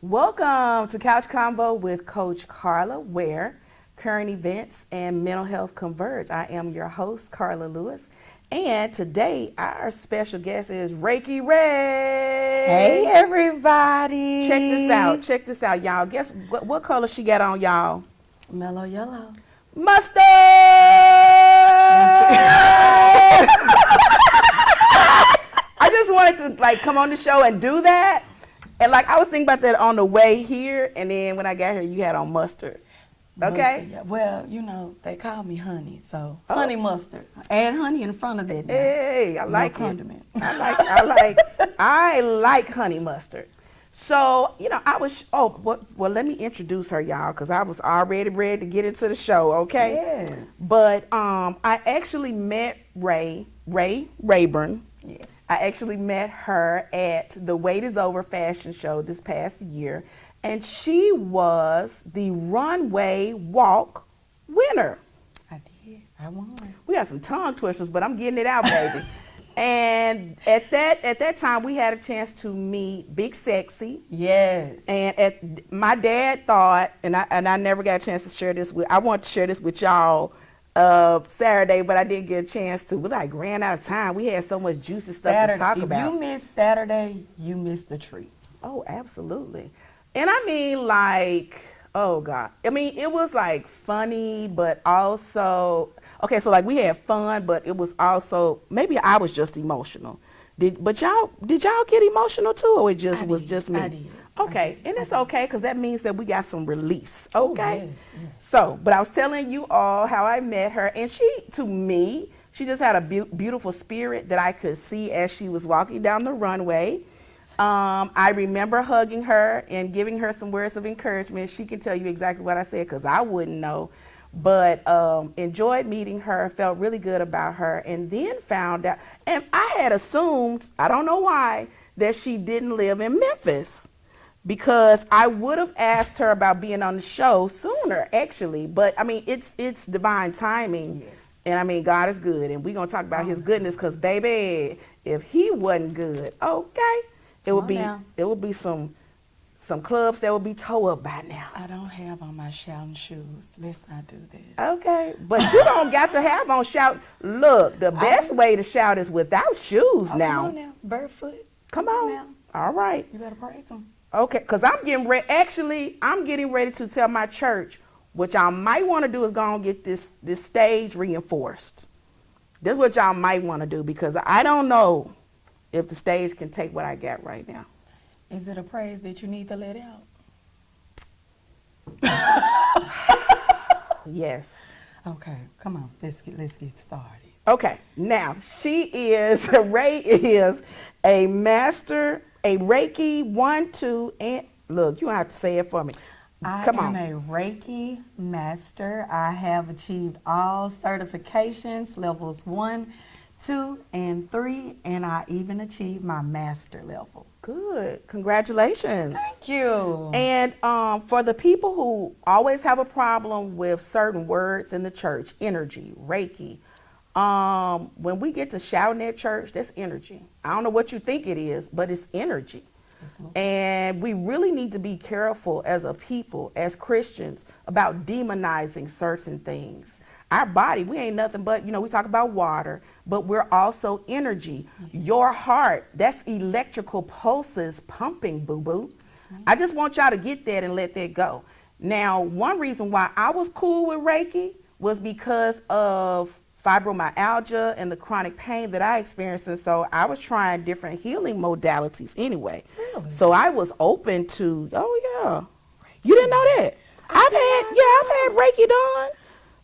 Welcome to Couch Convo with Coach Karla, where current events and mental health converge. I am your host, Karla Lewis, and today our special guest is Reiki Ray. Hey, everybody. Check this out, y'all. Guess what color she got on, y'all? Mellow yellow. Mustard! I just wanted to come on the show and do that. And I was thinking about that on the way here, and then when I got here, you had on mustard. Okay? Mustard, yeah. Well, they call me honey, so honey mustard. Add honey in front of it now. Hey, I like no condiment. I like honey mustard. So, let me introduce her, y'all, because I was already ready to get into the show, okay? Yes. But I actually met Rayburn. Yes. I actually met her at the Wait Is Over fashion show this past year, and she was the runway walk winner. I did. I won. We got some tongue twisters, but I'm getting it out, baby. And at that time, we had a chance to meet Big Sexy. Yes. And my dad thought, and I never got a chance to share this with. I want to share this with y'all. Saturday, but I didn't get a chance to. We ran out of time. We had so much juicy stuff to talk about. If you miss Saturday, you miss the treat. Oh, absolutely. And I mean, oh God. I mean, it was funny, but also, okay, so we had fun, but it was also, maybe I was just emotional. Did y'all get emotional too, or it was just me? I did. Okay, and it's okay, because that means that we got some release, okay? Oh, yes. So, but I was telling you all how I met her, and she just had a beautiful spirit that I could see as she was walking down the runway. I remember hugging her and giving her some words of encouragement. She can tell you exactly what I said, because I wouldn't know. But enjoyed meeting her, felt really good about her, and then found out, and I had assumed, I don't know why, that she didn't live in Memphis, because I would have asked her about being on the show sooner, actually. But I mean, it's divine timing. Yes. And I mean, God is good, and we're gonna talk about His goodness, because baby, if He wasn't good, okay, it would be some clubs that would be toe up by now. I don't have on my shouting shoes. Let's not do this. Okay, but you don't got to have on shout. Look, the best way to shout is without shoes now. Come on now, barefoot. Come on now. All right. You better praise Him. Okay, because I'm getting ready. Actually, I'm getting ready to tell my church, what y'all might want to do is go and get this stage reinforced. This is what y'all might want to do, because I don't know if the stage can take what I got right now. Is it a praise that you need to let out? Yes. Okay, come on. Let's get started. Okay, now Ray is a master, a Reiki 1, 2, and look, you don't have to say it for me. Come on. I am a Reiki master. I have achieved all certifications, levels 1, 2, and 3, and I even achieved my master level. Good. Congratulations. Thank you. And for the people who always have a problem with certain words in the church, energy, Reiki, when we get to shouting at church, that's energy. I don't know what you think it is, but it's energy. And we really need to be careful as a people, as Christians, about demonizing certain things. Our body, we ain't nothing but, we talk about water, but we're also energy. Yes. Your heart, that's electrical pulses pumping, boo-boo. Yes, I just want y'all to get that and let that go. Now, one reason why I was cool with Reiki was because of fibromyalgia and the chronic pain that I experienced. And so I was trying different healing modalities anyway. Really? So I was open to, Reiki. You didn't know that? I've had Reiki done.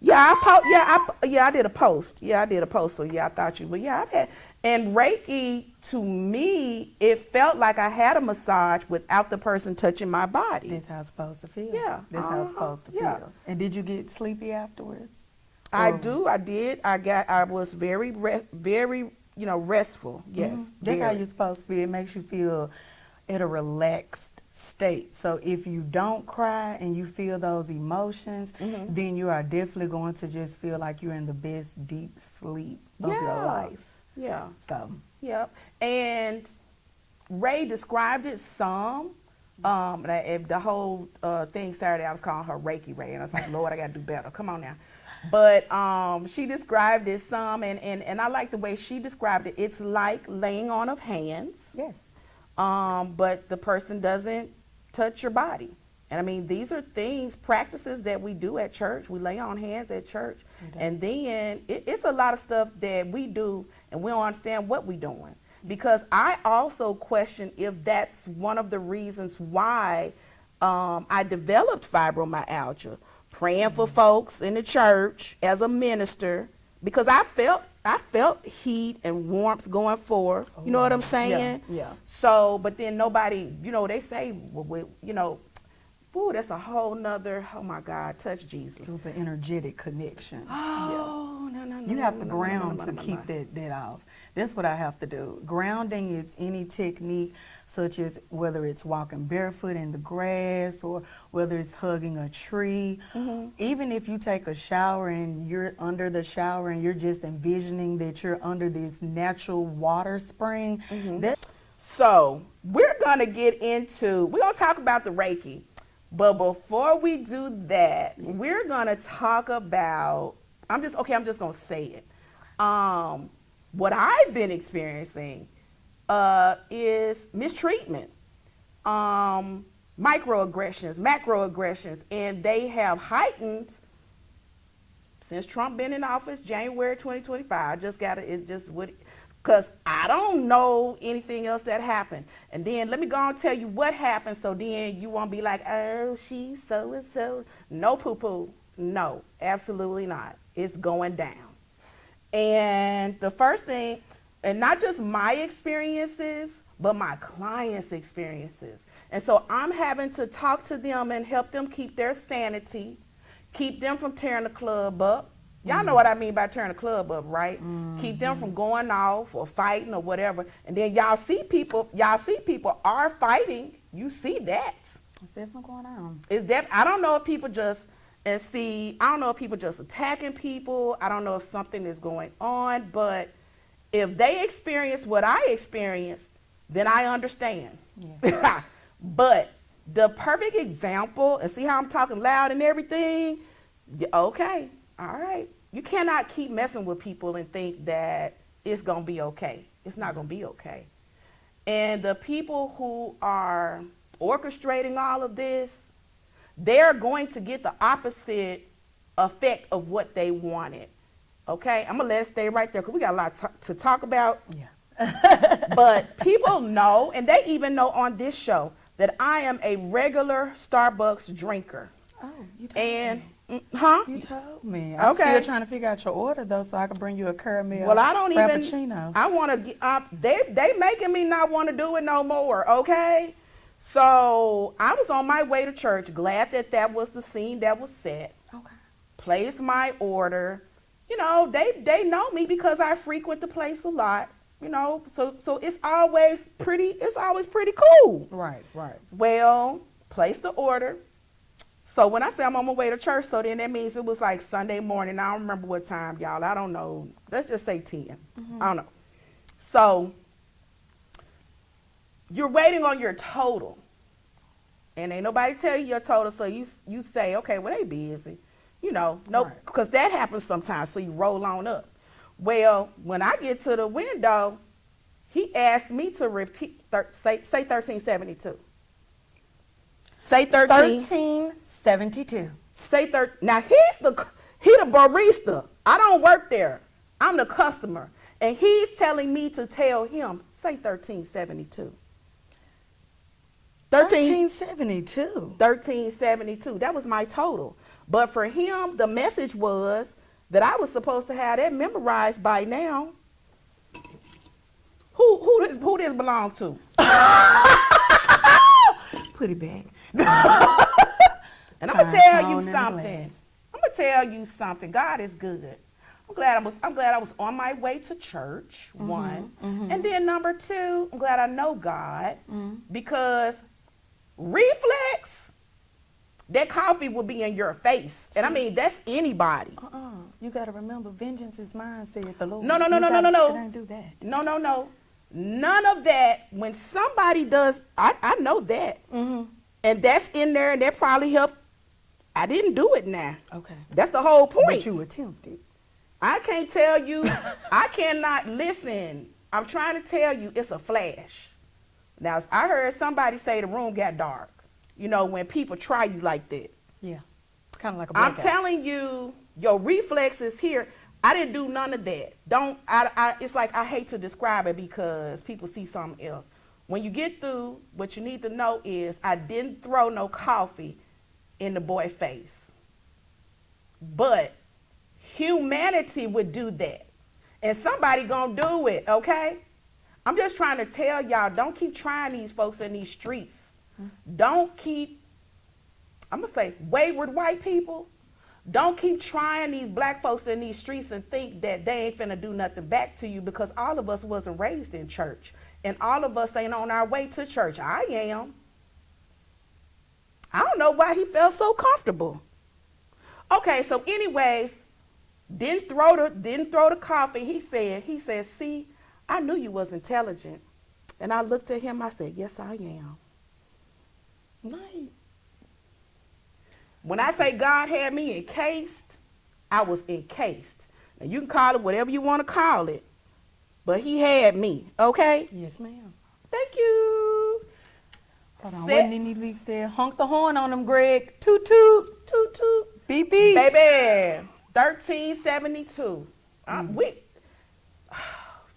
I did a post. Yeah, I did a post. So I thought you, but I've had, and Reiki, to me, it felt like I had a massage without the person touching my body. That's how it's supposed to feel. Yeah. That's how it's supposed to feel. And did you get sleepy afterwards? I did. I was very restful. Yes. Mm-hmm. That's how you're supposed to feel. It makes you feel at a relaxed state. So if you don't cry and you feel those emotions, then you are definitely going to just feel like you're in the best deep sleep of your life. Yeah. So. Yeah. And Ray described it some, And the whole thing Saturday, I was calling her Reiki Ray, and I was like, Lord, I gotta do better. Come on now. But she described it some, and I like the way she described it. It's like laying on of hands. Yes. But the person doesn't touch your body. And I mean, these are things, practices that we do at church. We lay on hands at church. And then it's a lot of stuff that we do and we don't understand what we're doing. Because I also question if that's one of the reasons why I developed fibromyalgia. Praying for folks in the church as a minister, because I felt heat and warmth going forth. You know what I'm saying? Yeah. So, but then nobody, they say, ooh, that's a whole nother, oh my God, touch Jesus. It was an energetic connection. Oh, no. You have to ground to keep that off. That's what I have to do. Grounding is any technique, such as whether it's walking barefoot in the grass or whether it's hugging a tree. Even if you take a shower and you're under the shower and you're just envisioning that you're under this natural water spring. So we're going to talk about the Reiki. But before we do that, we're going to talk about, I'm just going to say it. What I've been experiencing is mistreatment, microaggressions, macroaggressions, and they have heightened since Trump been in office, January 2025. Because I don't know anything else that happened. And then let me go and tell you what happened, so then you won't be like, oh, she's so and so. No poo-poo. No, absolutely not. It's going down. And the first thing, and not just my experiences, but my clients' experiences. And so I'm having to talk to them and help them keep their sanity, keep them from tearing the club up. Y'all know what I mean by tearing the club up, right? Keep them from going off or fighting or whatever. And then y'all see people are fighting. You see that. What's definitely going on? I don't know if people just attacking people. I don't know if something is going on, but if they experience what I experienced, then I understand. Yeah. But the perfect example, and see how I'm talking loud and everything? Okay. All right. You cannot keep messing with people and think that it's going to be okay. It's not going to be okay. And the people who are orchestrating all of this, they're going to get the opposite effect of what they wanted. Okay? I'm going to let it stay right there because we got a lot to talk about. Yeah. But people know, and they even know on this show, that I am a regular Starbucks drinker. Oh, you told me. You told me. I'm still trying to figure out your order though, so I can bring you a caramel. Well, I don't frappuccino. I want to. They making me not want to do it no more. Okay, so I was on my way to church. Glad that was the scene that was set. Okay. Placed my order. They know me because I frequent the place a lot. So it's always pretty cool. Right. Well, place the order. So when I say I'm on my way to church, so then that means it was like Sunday morning. I don't remember what time, y'all. I don't know. Let's just say 10. I don't know. So you're waiting on your total. And ain't nobody tell you your total, so you say, okay, well, they busy. Because that happens sometimes, so you roll on up. Well, when I get to the window, he asked me to repeat, say 1372. Say 1372. Say 13. Now he the barista. I don't work there. I'm the customer, and he's telling me to tell him say 1372. 1372. 1372. That was my total. But for him, the message was that I was supposed to have that memorized by now. Who this belong to? Put it back. And I'm gonna tell you something. God is good. I'm glad I was on my way to church. One, and then number two, I'm glad I know God because reflex. That coffee will be in your face, and I mean that's anybody. You got to remember, vengeance is mine, saith the Lord. No. I didn't do that. No. None of that. When somebody does, I know that. Mm-hmm. And that's in there, and that probably helped. I didn't do it now. Okay. That's the whole point. But you attempted. I can't tell you. I cannot listen. I'm trying to tell you it's a flash. Now, I heard somebody say the room got dark. You know, when people try you like that. Yeah. Kind of like a I'm blackout. telling you, your reflexes here. I didn't do none of that. It's like I hate to describe it because people see something else. When you get through, what you need to know is I didn't throw no coffee in the boy's face. But humanity would do that. And somebody gonna do it, okay? I'm just trying to tell y'all, don't keep trying these folks in these streets. Don't keep, I'm gonna say wayward white people. Don't keep trying these black folks in these streets and think that they ain't finna do nothing back to you, because all of us wasn't raised in church. And all of us ain't on our way to church. I am. I don't know why he felt so comfortable. Okay, so anyways, didn't throw the coffee. He said, see, I knew you was intelligent. And I looked at him, I said, yes, I am. Nice. When I say God had me encased, I was encased. Now you can call it whatever you want to call it, but he had me, okay? Yes, ma'am. Thank you. Hold on. What Nene Leak said, honk the horn on them, Greg. Toot toot. Toot toot. Beep beep. Baby, 1372.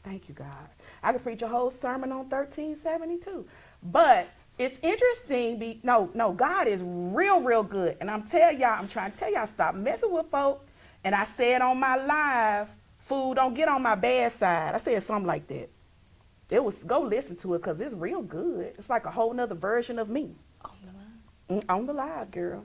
Thank you, God. I could preach a whole sermon on 1372. But it's interesting. God is real, real good. And I'm trying to tell y'all, stop messing with folk. And I said on my live, food don't get on my bad side. I said something like that. Go listen to it because it's real good. It's like a whole nother version of me. On the line. On the live, girl.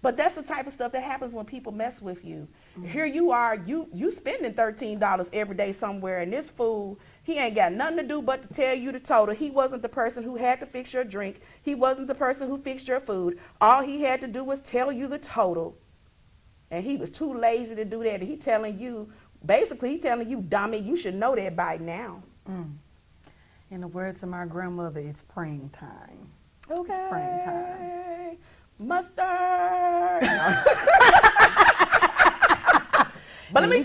But that's the type of stuff that happens when people mess with you. Here you are, you spending $13 every day somewhere, and this fool, he ain't got nothing to do but to tell you the total. He wasn't the person who had to fix your drink. He wasn't the person who fixed your food. All he had to do was tell you the total. And he was too lazy to do that. And he's telling you, dummy, you should know that by now. In the words of my grandmother, it's praying time. Okay. It's praying time. Mustard. But let me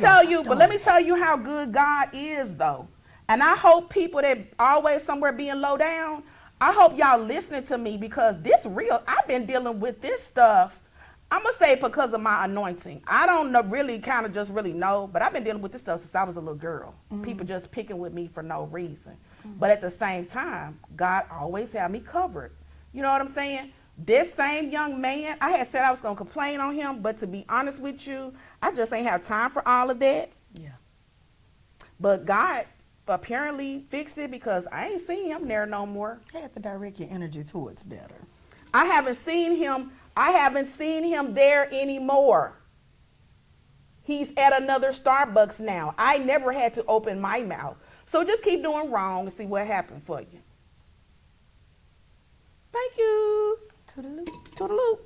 tell you how good God is, though. And I hope people that always somewhere being low down, I hope y'all listening to me, because this real. I've been dealing with this stuff. I'm gonna say because of my anointing. I don't know, really know, but I've been dealing with this stuff since I was a little girl. People just picking with me for no reason. But at the same time, God always had me covered. You know what I'm saying? This same young man, I had said I was going to complain on him, but to be honest with you, I just ain't have time for all of that. Yeah. But God apparently fixed it, because I ain't seen him there no more. You have to direct your energy towards better. I haven't seen him there anymore. He's at another Starbucks now. I never had to open my mouth. So just keep doing wrong and see what happens for you. Thank you. Toodaloo.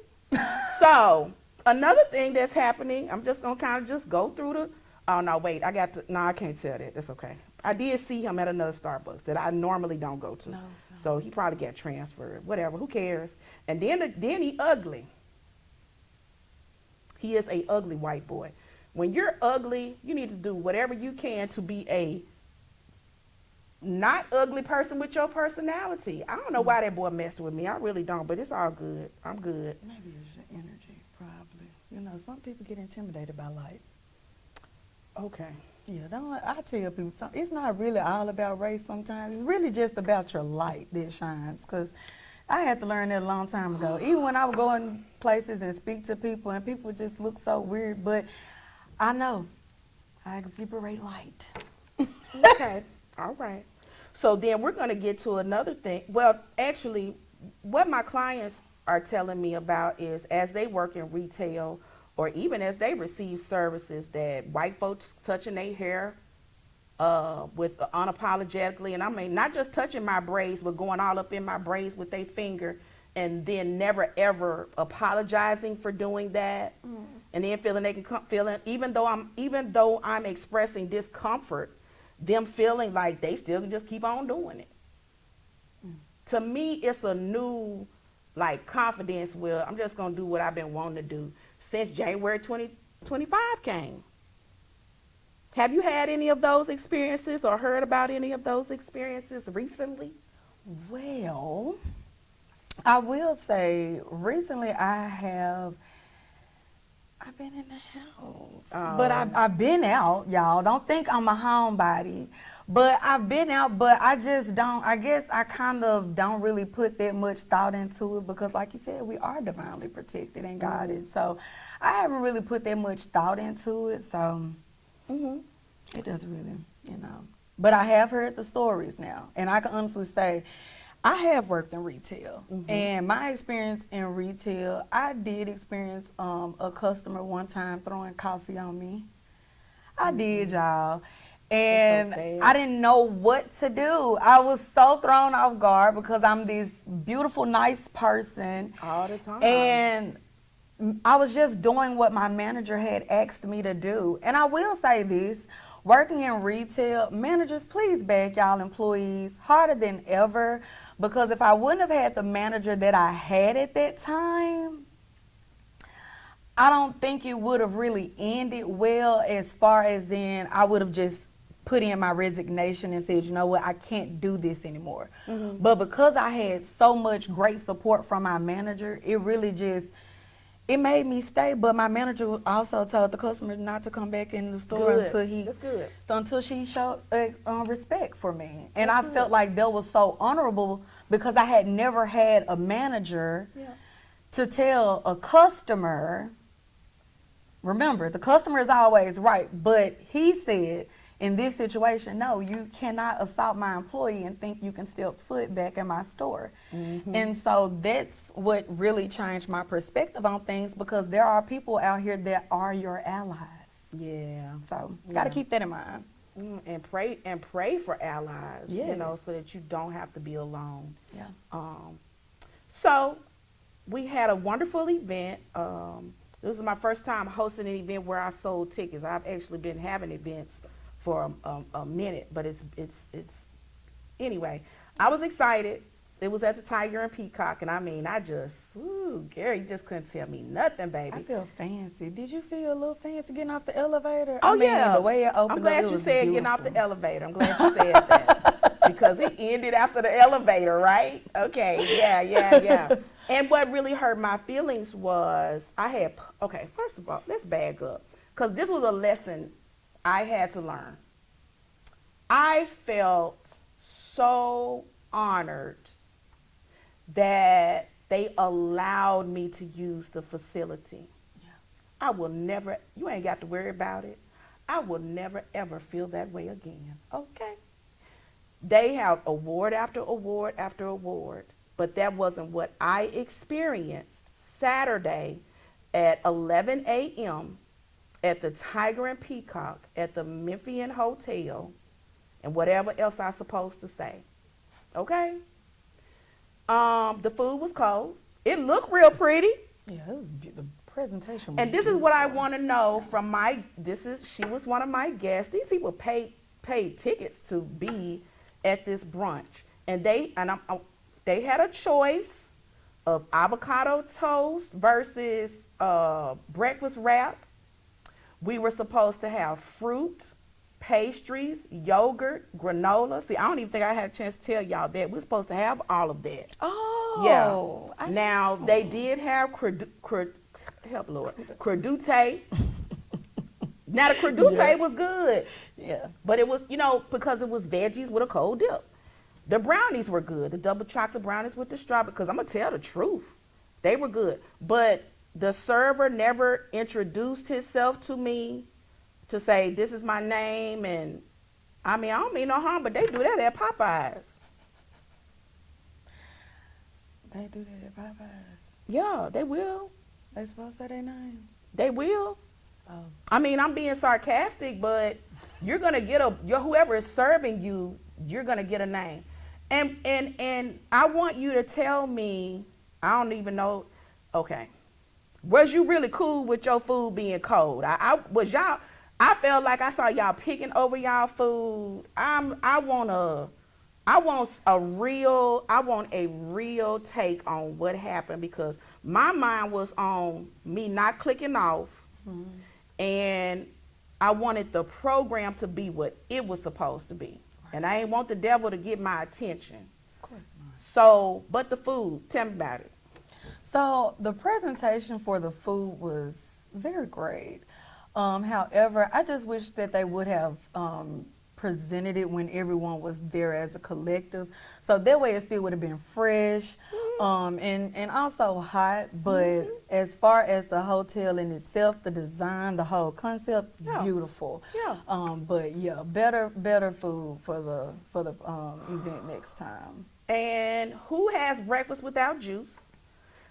So another thing that's happening, I'm just gonna kind of just go through the. Oh no, wait, I can't tell that. That's okay. I did see him at another Starbucks that I normally don't go to. No. So he probably got transferred. Whatever. Who cares? And then he ugly. He is a ugly white boy. When you're ugly, you need to do whatever you can to be a not ugly person with your personality. I don't know why that boy messed with me. I really don't, but it's all good. I'm good. Maybe it's your energy, probably. You know, some people get intimidated by light. Okay. Yeah, I tell people, it's not really all about race sometimes. It's really just about your light that shines, because I had to learn that a long time ago. Even when I would go in places and speak to people, and people just look so weird, but I know I exuberate light. Okay. All right. So then we're going to get to another thing. Well, actually, what my clients are telling me about is, as they work in retail, or even as they receive services, that white folks touching their hair with unapologetically, and I mean not just touching my braids, but going all up in my braids with their finger, and then never ever apologizing for doing that, and then feeling even though I'm expressing discomfort, them feeling like they still can just keep on doing it. To me, it's a new, like, confidence where I'm just going to do what I've been wanting to do since January 2025 came. Have you had any of those experiences or heard about any of those experiences recently? Well, I will say recently I've been in the house, but I've been out, y'all. Don't think I'm a homebody, but I've been out, but I just don't, I guess I kind of don't really put that much thought into it because like you said, we are divinely protected and guided. So I haven't really put that much thought into it. So it doesn't really, you know. But I have heard the stories now, and I can honestly say I have worked in retail, and my experience in retail, I did experience a customer one time throwing coffee on me. I did, y'all. And sad. I didn't know what to do. I was so thrown off guard because I'm this beautiful, nice person. All the time. And I was just doing what my manager had asked me to do. And I will say this, working in retail, managers, please back y'all employees harder than ever, because if I wouldn't have had the manager that I had at that time, I don't think it would have really ended well, as far as then I would have just put in my resignation and said, you know what, I can't do this anymore. But because I had so much great support from my manager, it really just, it made me stay. But my manager also told the customer not to come back in the store until she showed respect for me. And I felt like that was so honorable because I had never had a manager to tell a customer. Remember, the customer is always right, but he said, in this situation, no, you cannot assault my employee and think you can step foot back in my store. And so that's what really changed my perspective on things, because there are people out here that are your allies. Yeah. So got to keep that in mind. And pray for allies, you know, so that you don't have to be alone. Yeah. So we had a wonderful event. This is my first time hosting an event where I sold tickets. I've actually been having events for a minute, but it's anyway, I was excited. It was at the Tiger and Peacock, and I mean, Gary, you just couldn't tell me nothing, baby. I feel fancy. Did you feel a little fancy getting off the elevator? Oh, I mean, yeah. The way it opened I'm glad up, you it said was getting off the beautiful. elevator. I'm glad you said that because it ended after the elevator, right? Okay, yeah. And what really hurt my feelings was first of all, let's back up, because this was a lesson I had to learn. I felt so honored that they allowed me to use the facility. Yeah. I will never, you ain't got to worry about it. I will never, ever feel that way again, okay? They have award after award after award, but that wasn't what I experienced Saturday at 11 a.m. at the Tiger and Peacock at the Memphian Hotel, and whatever else I'm supposed to say, okay? The food was cold. It looked real pretty. Yeah, it was the presentation was And this is what I want to know from she was one of my guests. These people paid tickets to be at this brunch, and they had a choice of avocado toast versus breakfast wrap. We were supposed to have fruit, pastries, yogurt, granola. See, I don't even think I had a chance to tell y'all that. We're supposed to have all of that. Oh. Yeah. Now, they did have credute. Now, the credute was good. Yeah. But it was, because it was veggies with a cold dip. The brownies were good. The double chocolate brownies with the strawberry, because I'm going to tell the truth. They were good. But the server never introduced himself to me to say, this is my name. And I don't mean no harm, but they do that at Popeyes. They do that at Popeyes. Yeah, they will. They supposed to say their name. They will. Oh. I'm being sarcastic, but you're going to get whoever is serving you, you're going to get a name. And I want you to tell me, I don't even know, okay, was you really cool with your food being cold? I felt like I saw y'all picking over y'all food. I want a real take on what happened, because my mind was on me not clicking off, and I wanted the program to be what it was supposed to be. And I ain't want the devil to get my attention. Of course not. So, but the food, tell me about it. So the presentation for the food was very great. However, I just wish that they would have presented it when everyone was there as a collective. So that way it still would have been fresh, and also hot. But as far as the hotel in itself, the design, the whole concept, Yeah. beautiful. Yeah. But yeah, better food for the event next time. And who has breakfast without juice?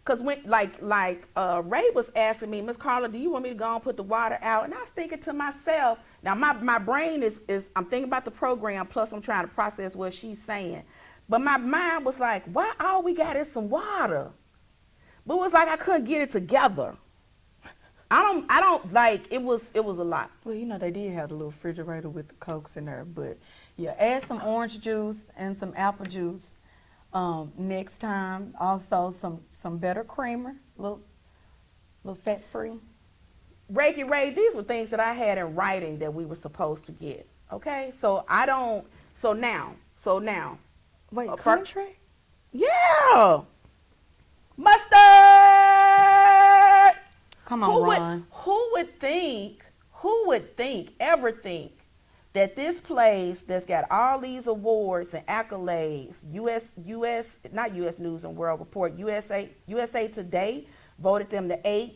Because when Ray was asking me, Miss Karla, do you want me to go and put the water out? And I was thinking to myself, now my brain is I'm thinking about the program, plus I'm trying to process what she's saying. But my mind was like, why all we got is some water? But it was like I couldn't get it together. I don't like it was a lot. Well, you know, they did have the little refrigerator with the Cokes in there, but yeah, add some orange juice and some apple juice next time. Also, some better creamer, little fat free. Reiki Ray, these were things that I had in writing that we were supposed to get. Okay, so now. Wait, for- country? Yeah, mustard. Come on, Ron. Who would ever think that this place that's got all these awards and accolades, not U.S. News and World Report, USA Today voted them the 8th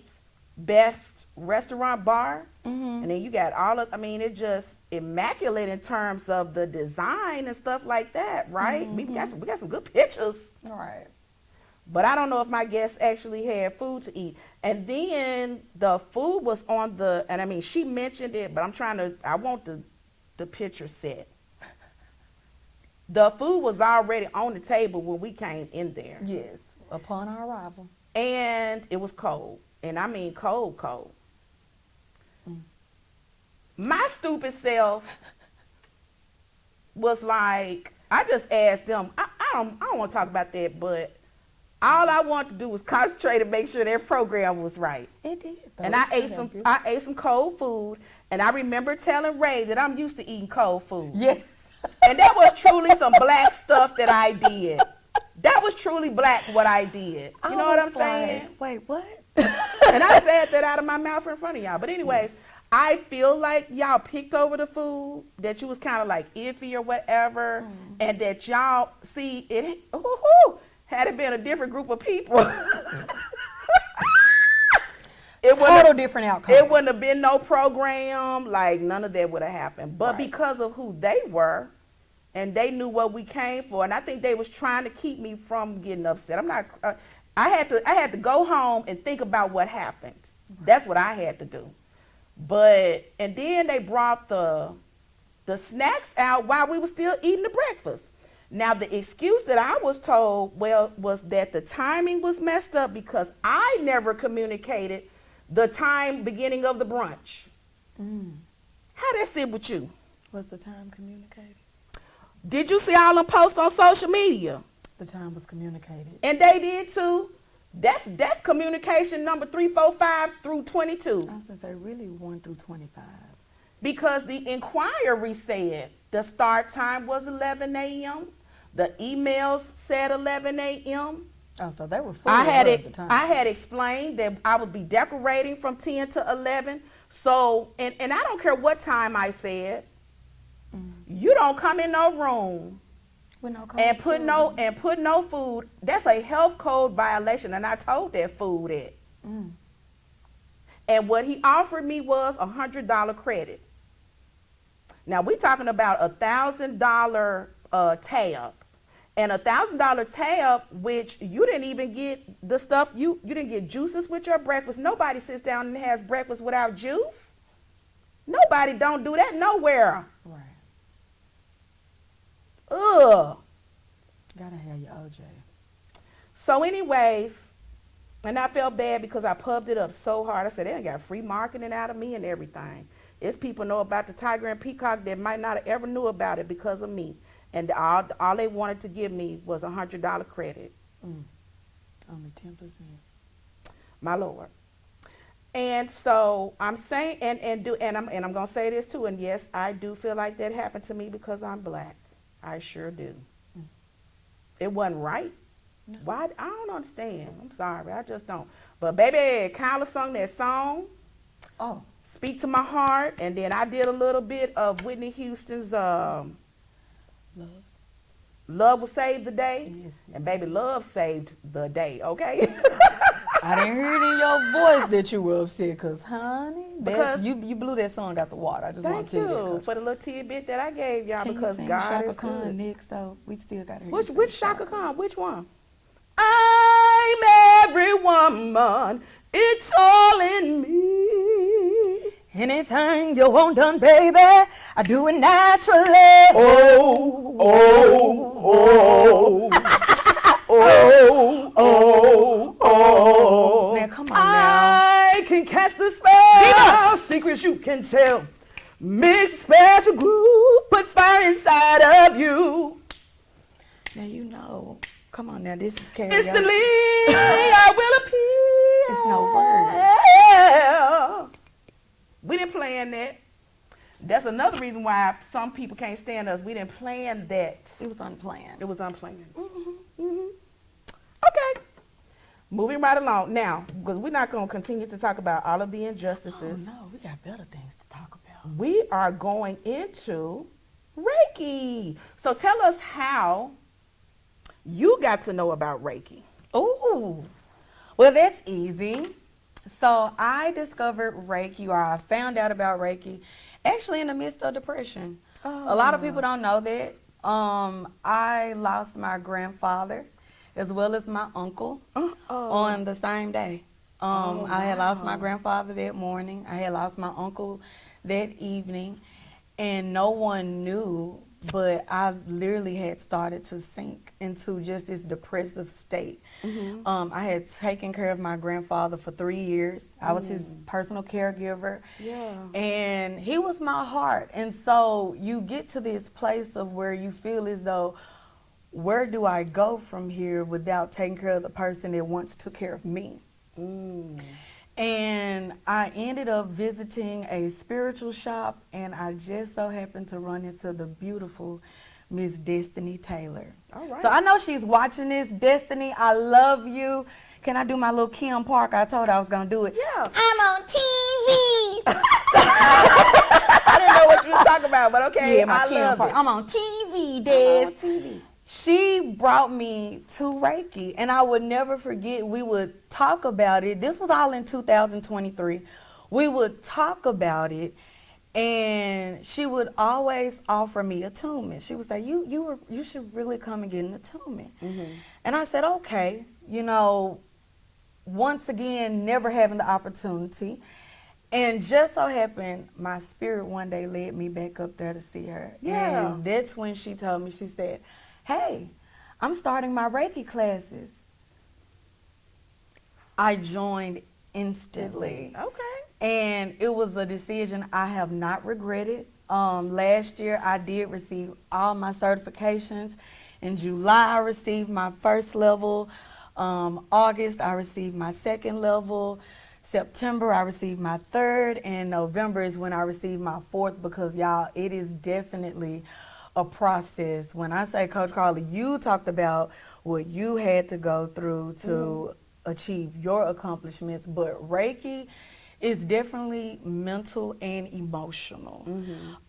best restaurant bar. And then you got it's just immaculate in terms of the design and stuff like that, right? We got some good pictures. All right. But I don't know if my guests actually had food to eat. And then the food was on she mentioned it, but I want the picture set. The food was already on the table when we came in there. Yes, upon our arrival. And it was cold. And I mean cold. My stupid self was like, I just asked them, I don't want to talk about that, but all I wanted to do was concentrate and make sure their program was right. It did. Though. And I ate some cold food, and I remember telling Ray that I'm used to eating cold food. Yes. And that was truly some black stuff that I did. That was truly black what I did. You know what I'm saying? Wait, what? And I said that out of my mouth in front of y'all. But anyways, I feel like y'all picked over the food, that you was kind of like iffy or whatever, and that y'all, see, had it been a different group of people, Total different outcome. It wouldn't have been no program, like none of that would have happened. But because of who they were, and they knew what we came for, and I think they was trying to keep me from getting upset. I'm not. I had to go home and think about what happened. That's what I had to do. And then they brought the snacks out while we were still eating the breakfast. Now, the excuse that I was told, was that the timing was messed up because I never communicated the time beginning of the brunch. How that sit with you? Was the time communicated? Did you see all them posts on social media? The time was communicated. And they did too. That's communication number 3, 4, 5 through 22. I was going to say really 1 through 25. Because the inquiry said the start time was 11 a.m. The emails said 11 a.m. Oh, so they were fully I time. had explained that I would be decorating from 10 to 11. So, and I don't care what time I said. You don't come in no room With no and put no food. That's a health code violation, and I told that food it. And what he offered me was $100 credit. Now we're talking about $1,000 tab, and $1,000 tab, which you didn't even get the stuff. You didn't get juices with your breakfast. Nobody sits down and has breakfast without juice. Nobody don't do that nowhere. Right. Ugh. Gotta have your OJ. So anyways, and I felt bad because I pubbed it up so hard. I said, they got free marketing out of me and everything. It's people know about the Tiger and Peacock that might not have ever knew about it because of me. And all they wanted to give me was $100 credit. Only 10%. My Lord. And so I'm saying, and I'm gonna say this too. And yes, I do feel like that happened to me because I'm black. I sure do. It wasn't right. No. Why? I don't understand. I'm sorry. I just don't. But baby, Karla sung that song. Oh. Speak to My Heart, and then I did a little bit of Whitney Houston's Love. Love Will Save the Day. Yes. And baby, love saved the day, okay? I didn't hear it in your voice that you were upset, because, honey, Because- you blew that song out the water. I just want Thank to tell you you that. for the little tidbit that I gave y'all, Can because you sing God Shaka is Khan good. next, though? We still got to hear you Which sing Shaka Khan? Which one? I'm every woman. It's all in me. Anything you want done, baby, I do it naturally. Oh, oh, oh, oh, oh. Now, come on now. I can cast the spell. Secrets you can tell. Mix special groove. Put fire inside of you. Now, you know. Come on now, this is karaoke. Instantly, I will appear. It's no words. We didn't plan that. That's another reason why some people can't stand us. We didn't plan that. It was unplanned. It was unplanned. Okay. Moving right along. Now, because we're not going to continue to talk about all of the Oh, injustices. no, we got better things to talk about. We are going into Reiki. So tell us how you got to know about Reiki. Ooh, well, that's easy. So I discovered Reiki, or I found out about Reiki, actually in the midst of depression. A lot of people don't know that. I lost my grandfather as well as my uncle on the same day. I had lost my grandfather that morning. I had lost my uncle that evening, and no one knew, but I literally had started to sink into just this depressive state. I had taken care of my grandfather for 3 years. I was his personal caregiver. Yeah. And he was my heart. And so you get to this place of where you feel as though, where do I go from here without taking care of the person that once took care of me? And I ended up visiting a spiritual shop, and I just so happened to run into the beautiful Miss Destiny Taylor. All right. So I know she's watching this. Destiny, I love you. Can I do my little Kim Parker? I told her I was going to do it. Yeah. I'm on TV. I didn't know what you were talking about, but okay, Yeah, my I Kim love Parker. it. I'm on TV, Des. I'm on TV. She brought me to Reiki, and I would never forget, we would talk about it. This was all in 2023. We would talk about it, and she would always offer me attunement. She would say, you should really come and get an attunement. And I said, okay, you know, once again, never having the opportunity. And just so happened, my spirit one day led me back up there to see her. Yeah. And that's when she told me, she said, hey, I'm starting my Reiki classes. I joined instantly. Okay. And it was a decision I have not regretted. Last year, I did receive all my certifications. In July, I received my first level. August, I received my second level. September, I received my third. And November is when I received my fourth, because, y'all, it is definitely a process. When I say, Coach Karla, you talked about what you had to go through to achieve your accomplishments, but Reiki is definitely mental and emotional.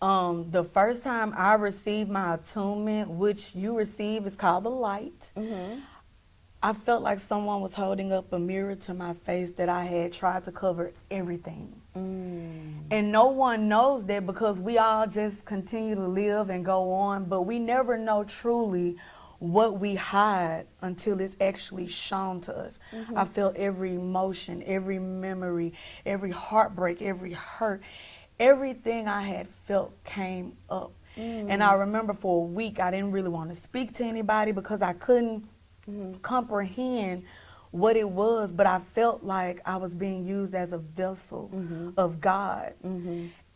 The first time I received my attunement, which you receive, is called the light. I felt like someone was holding up a mirror to my face that I had tried to cover everything. And no one knows that, because we all just continue to live and go on, but we never know truly what we hide until it's actually shown to us. I felt every emotion, every memory, every heartbreak, every hurt, everything I had felt came up. And I remember for a week I didn't really want to speak to anybody because I couldn't comprehend what it was, but I felt like I was being used as a vessel of God.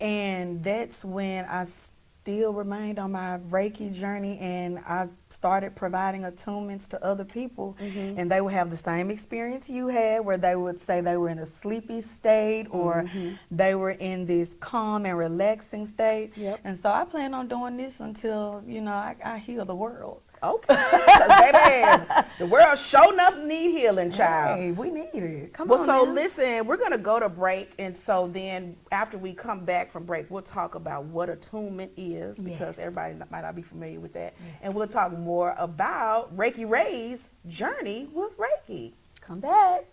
And that's when I still remained on my Reiki journey, and I started providing attunements to other people, and they would have the same experience you had, where they would say they were in a sleepy state, or they were in this calm and relaxing state. Yep. And so I plan on doing this until, you know, I heal the world. Okay. 'Cause baby, the world sure enough need healing, child. Hey, we need it. Come Well, on so now. listen, we're going to go to break. And so then after we come back from break, we'll talk about what attunement is, because Yes. everybody might not be familiar with that. And we'll talk more about Reiki Ray's journey with Reiki. Come back.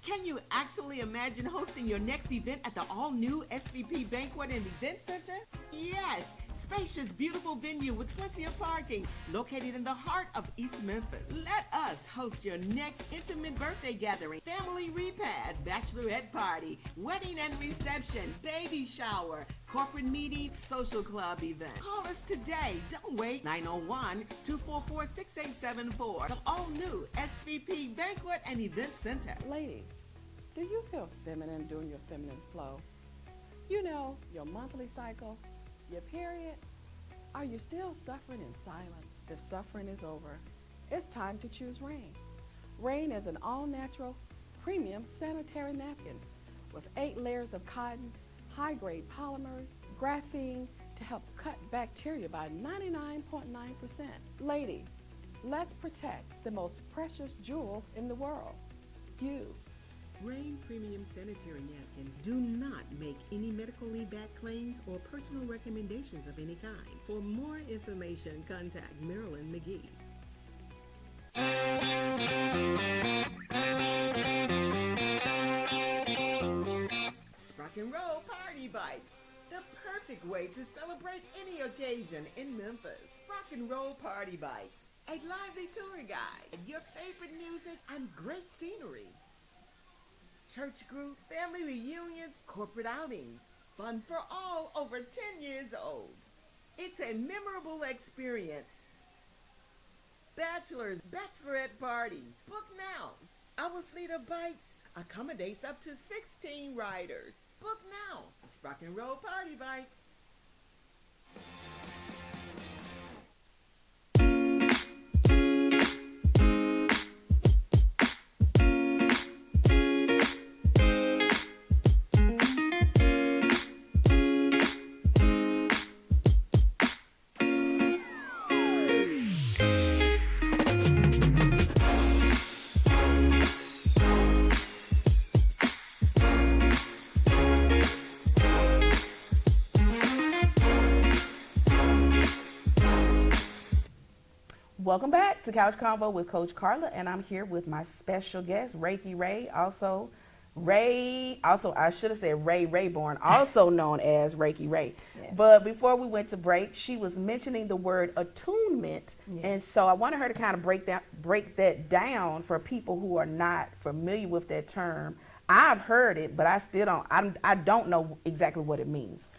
Can you actually imagine hosting your next event at the all-new SVP Banquet and Event Center? Yes, spacious, beautiful venue with plenty of parking, located in the heart of East Memphis. Let us host your next intimate birthday gathering, family repast, bachelorette party, wedding and reception, baby shower, corporate meeting, social club event. Call us today. Don't wait. 901-244-6874. The all-new SVP Banquet and Event Center. Ladies, do you feel feminine during your feminine flow? You know, your monthly cycle, your period? Are you still suffering in silence? The suffering is over. It's time to choose Rain. Rain is an all-natural, premium sanitary napkin with 8 layers of cotton, high-grade polymers, graphene to help cut bacteria by 99.9%. Ladies, let's protect the most precious jewel in the world, you. Rain Premium Sanitary Napkins do not make any medically backed claims or personal recommendations of any kind. For more information, contact Marilyn McGee. Rock and Roll Party Bites, the perfect way to celebrate any occasion in Memphis. Rock and Roll Party Bites, a lively tour guide, your favorite music, and great scenery. Church group, family reunions, corporate outings. Fun for all over 10 years old. It's a memorable experience. Bachelors, bachelorette parties. Book now. Our fleet of bikes accommodates up to 16 riders. Book now. It's Rock and Roll Party Bikes. Welcome back to Couch Convo with Coach Karla, and I'm here with my special guest, Reiki Ray, also I should have said Ray Rayborn, also known as Reiki Ray. Yes. But before we went to break, she was mentioning the word attunement, Yes. and so I wanted her to kind of break that down for people who are not familiar with that term. I've heard it, but I don't know exactly what it means.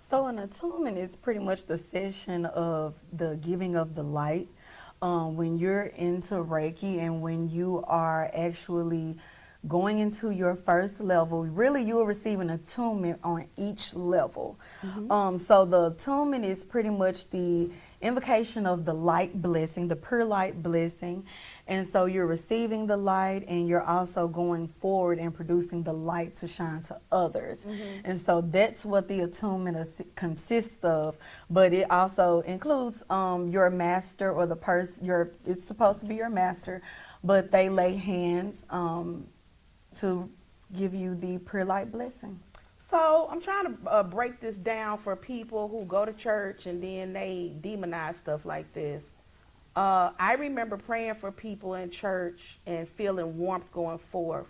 So an attunement is pretty much the session of the giving of the light. When you're into Reiki and when you are actually going into your first level, really you are receiving attunement on each level. So the attunement is pretty much the invocation of the light blessing, the pure light blessing. And so you're receiving the light and you're also going forward and producing the light to shine to others. And so that's what the attunement consists of. But it also includes your master or the person, it's supposed to be your master, but they lay hands to give you the pure light blessing. So I'm trying to break this down for people who go to church and then they demonize stuff like this. I remember praying for people in church and feeling warmth going forth.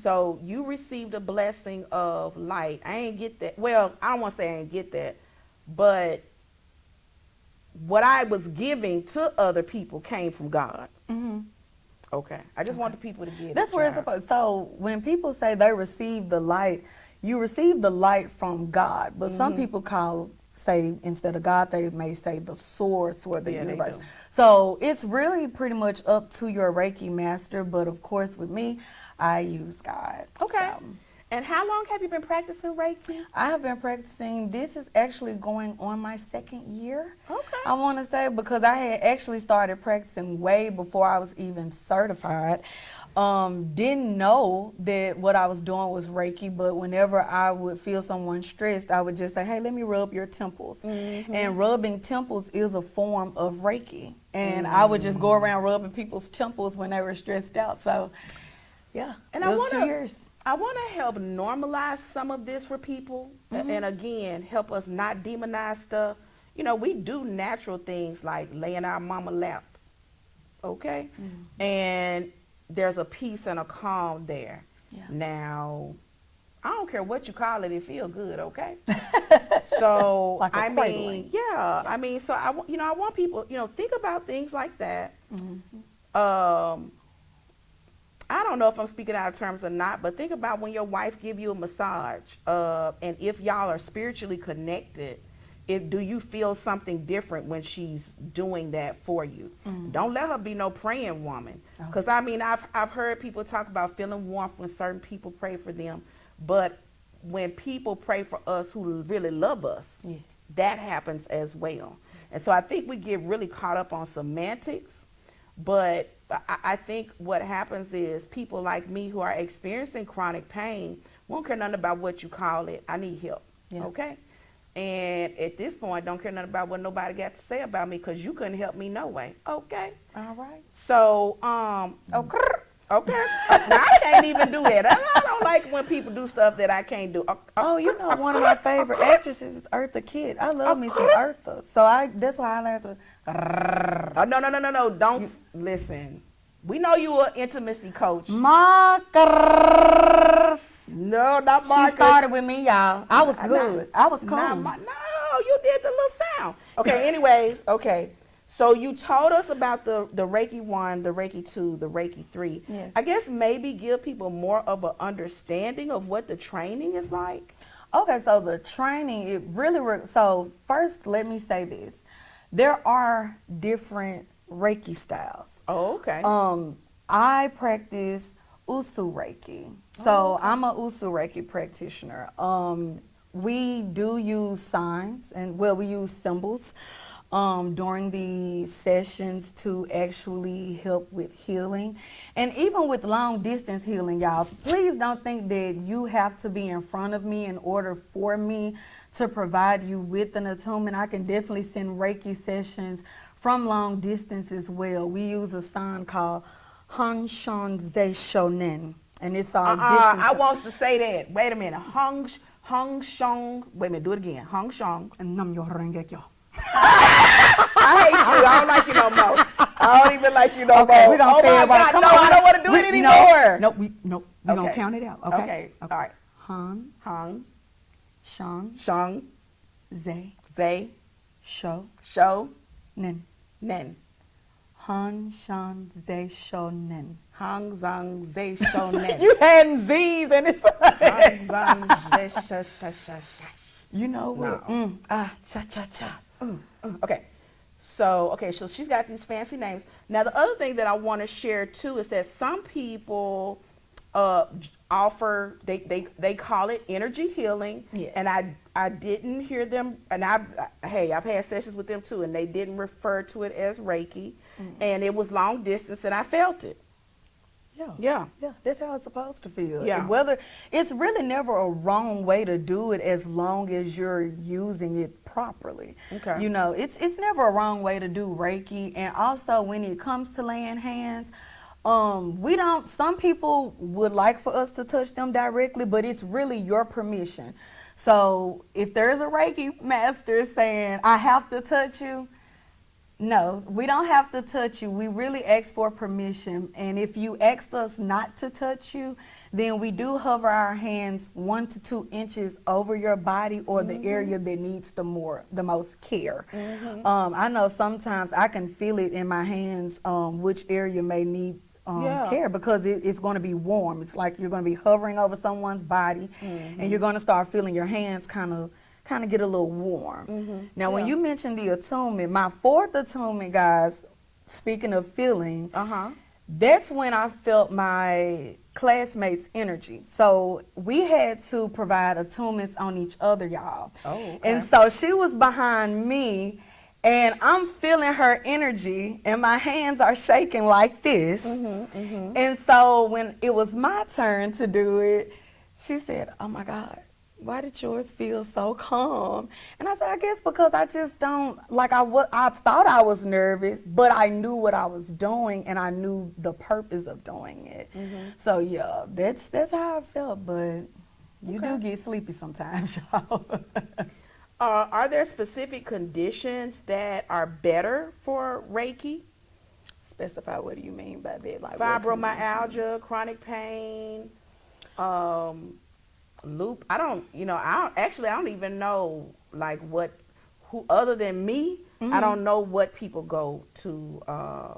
So you received a blessing of light. I ain't get that. Well, I don't want to say I ain't get that, but what I was giving to other people came from God. Okay. I just want the people to get it. That's where it's supposed. So when people say they receive the light, you receive the light from God. But some people say instead of God, they may say the source or the universe. So it's really pretty much up to your Reiki master. But of course, with me, I use God. Okay. So. And how long have you been practicing Reiki? I have been practicing. This is actually going on my 2nd year. Okay. I want to say, because I had actually started practicing way before I was even certified. Didn't know that what I was doing was Reiki, but whenever I would feel someone stressed, I would just say, hey, let me rub your temples. And rubbing temples is a form of Reiki. And I would just go around rubbing people's temples when they were stressed out. So, yeah, And it was 2 years. I want to help normalize some of this for people, and again, help us not demonize stuff. You know, we do natural things like lay in our mama lap, okay? And there's a peace and a calm there. Yeah. Now, I don't care what you call it, it feel good, okay? So, Like a I cradling. mean, I mean, so I want people, think about things like that. I don't know if I'm speaking out of terms or not, but think about when your wife give you a massage, and if y'all are spiritually connected, do you feel something different when she's doing that for you? Don't let her be no praying woman, because I mean I've heard people talk about feeling warmth when certain people pray for them, but when people pray for us who really love us, Yes. that happens as well. And so I think we get really caught up on semantics. But I think what happens is people like me who are experiencing chronic pain won't care nothing about what you call it. I need help, okay? And at this point, don't care nothing about what nobody got to say about me, because you couldn't help me no way, okay? All right. So, okay. Now, I can't even do that. I don't like when people do stuff that I can't do. Oh, you know, one of my favorite actresses is Eartha Kitt. I love me some Eartha. So that's why I learned to. Oh, no. Don't listen. We know you an intimacy coach. Marcus. No, not Marcus. She started with me, y'all. I was good. I was cool. No, you did the little sound. Okay, anyways, okay. So you told us about the Reiki 1, the Reiki 2, the Reiki 3. Yes. I guess maybe give people more of an understanding of what the training is like. Okay, so the training, it really, so first let me say this. There are different Reiki styles. Oh, okay. I practice Usu Reiki. So I'm a Usu Reiki practitioner. We do use signs we use symbols during the sessions to actually help with healing. And even with long distance healing, y'all, please don't think that you have to be in front of me in order for me to provide you with an attunement. I can definitely send Reiki sessions from long distance as well. We use a sign called Hanshan Ze Shonen, and it's our distance. I want to say that. Wait a minute. Hung Shong. Wait a minute. Do it again. Hung Shong. And Nam Yo Rengekyo. I hate you. I don't like you no more. I don't even like you no more. Okay, we're gonna say it. God, Come no, on. I don't want to do it anymore. We're gonna Okay. count it out. Okay. Okay. All right. Han, Hung Shan, Shong Ze, Zay Sho, Sho Nen. Nen. Han, Shan, Ze, Sho, Nen. Hang Zang Zay Sho Nen. You had Z's and it's Hang Zang Zay Sho Sho Sho Sho. You know what? No. Cha cha cha. Okay. So she's got these fancy names. Now, the other thing that I want to share too is that some people offer, they call it energy healing. Yes. And I didn't hear them, and I've had sessions with them too, and they didn't refer to it as Reiki. And it was long distance, and I felt it. Yeah. That's how it's supposed to feel. Yeah. Whether it's really never a wrong way to do it as long as you're using it properly. Okay. You know, it's never a wrong way to do Reiki. And also when it comes to laying hands, some people would like for us to touch them directly, but it's really your permission. So if there's a Reiki master saying, I have to touch you, no, we don't have to touch you. We really ask for permission. And if you asked us not to touch you, then we do hover our hands 1 to 2 inches over your body or the area that needs the most care. I know sometimes I can feel it in my hands, which area may need care, because it's going to be warm. It's like you're going to be hovering over someone's body, and you're going to start feeling your hands kind of get a little warm. Now, when you mentioned the attunement, my 4th attunement, guys, speaking of feeling, that's when I felt my classmates' energy. So we had to provide attunements on each other, y'all. Oh, okay. And so she was behind me, and I'm feeling her energy, and my hands are shaking like this. And so when it was my turn to do it, she said, "Oh my God, why did yours feel so calm?" And I said, "I guess because I just don't, like I thought I was nervous, but I knew what I was doing and I knew the purpose of doing it." So yeah, that's how I felt, but you do get sleepy sometimes, y'all. Are there specific conditions that are better for Reiki? Specify, what do you mean by that? Like what Fibromyalgia, conditions? chronic pain, loop. I don't even know like who other than me. I don't know what people go to